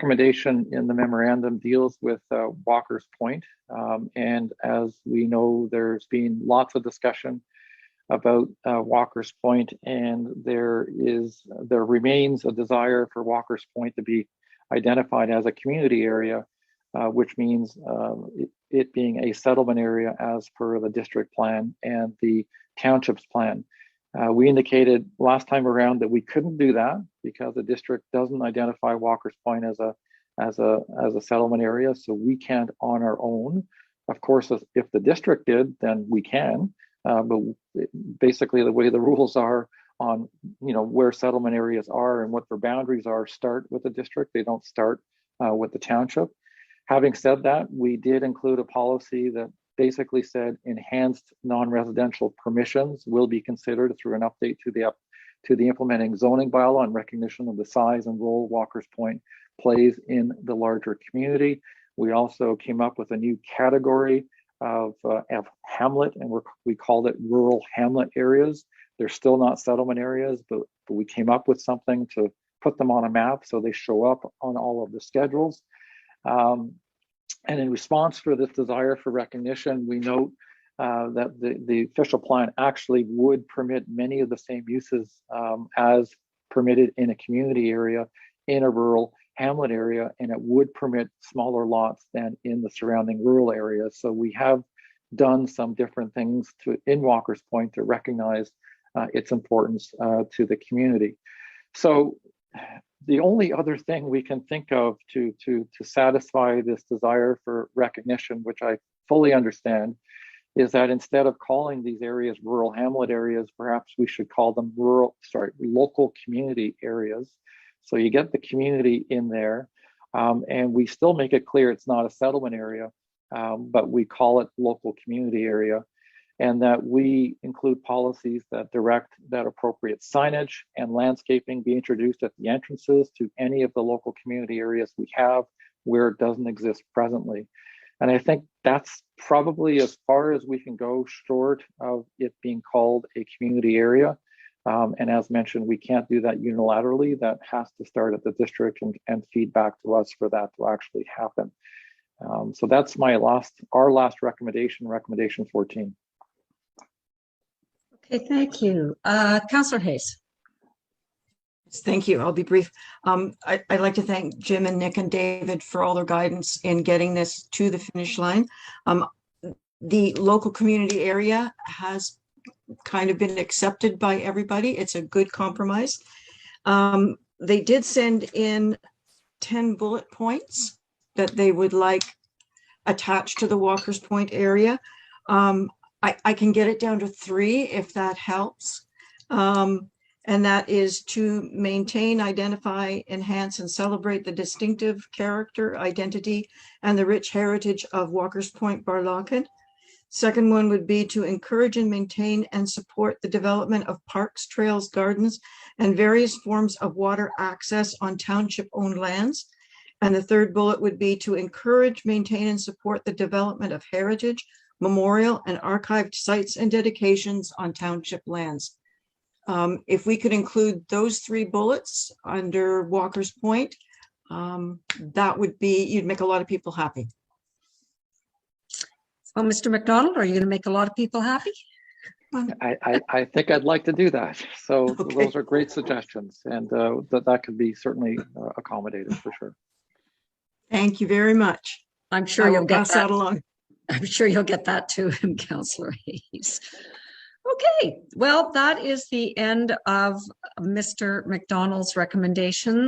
recommendation in the memorandum deals with Walker's Point. And as we know, there's been lots of discussion about Walker's Point, and there remains a desire for Walker's Point to be identified as a community area, which means it being a settlement area as per the district plan and the township's plan. We indicated last time around that we couldn't do that because the district doesn't identify Walker's Point as a settlement area, so we can't on our own. Of course, if the district did, then we can. But basically, the way the rules are on where settlement areas are and what their boundaries are start with the district. They don't start with the township. Having said that, we did include a policy that basically said enhanced non-residential permissions will be considered through an update to the implementing zoning bylaw in recognition of the size and role Walker's Point plays in the larger community. We also came up with a new category of hamlet, and we called it rural hamlet areas. They're still not settlement areas, but we came up with something to put them on a map so they show up on all of the schedules. And in response for this desire for recognition, we note that the official plan actually would permit many of the same uses as permitted in a community area in a rural hamlet area, and it would permit smaller lots than in the surrounding rural areas. So we have done some different things in Walker's Point to recognize its importance to the community. So the only other thing we can think of to satisfy this desire for recognition, which I fully understand, is that instead of calling these areas rural hamlet areas, perhaps we should call them local community areas. So you get the community in there, and we still make it clear it's not a settlement area, but we call it local community area, and that we include policies that direct that appropriate signage and landscaping be introduced at the entrances to any of the local community areas we have where it doesn't exist presently. And I think that's probably as far as we can go short of it being called a community area. And as mentioned, we can't do that unilaterally. That has to start at the district and feed back to us for that to actually happen. So that's our last recommendation, recommendation 14. Okay, thank you. Councillor Hayes. Thank you. I'll be brief. I'd like to thank Jim and Nick and David for all their guidance in getting this to the finish line. The local community area has kind of been accepted by everybody. It's a good compromise. They did send in 10 bullet points that they would like attached to the Walker's Point area. I can get it down to 3 if that helps. And that is to maintain, identify, enhance, and celebrate the distinctive character, identity, and the rich heritage of Walker's Point, Barlocken. Second one would be to encourage and maintain and support the development of parks, trails, gardens, and various forms of water access on township-owned lands. And the third bullet would be to encourage, maintain, and support the development of heritage, memorial, and archived sites and dedications on township lands. If we could include those 3 bullets under Walker's Point, that would be, you'd make a lot of people happy. Well, Mr. McDonald, are you going to make a lot of people happy? I think I'd like to do that. So okay. Those are great suggestions, and that could be certainly accommodated for sure. Thank you very much. I'm sure you'll get that along. I'm sure you'll get that to him, Councillor Hayes. Okay, well, that is the end of Mr. McDonald's recommendation.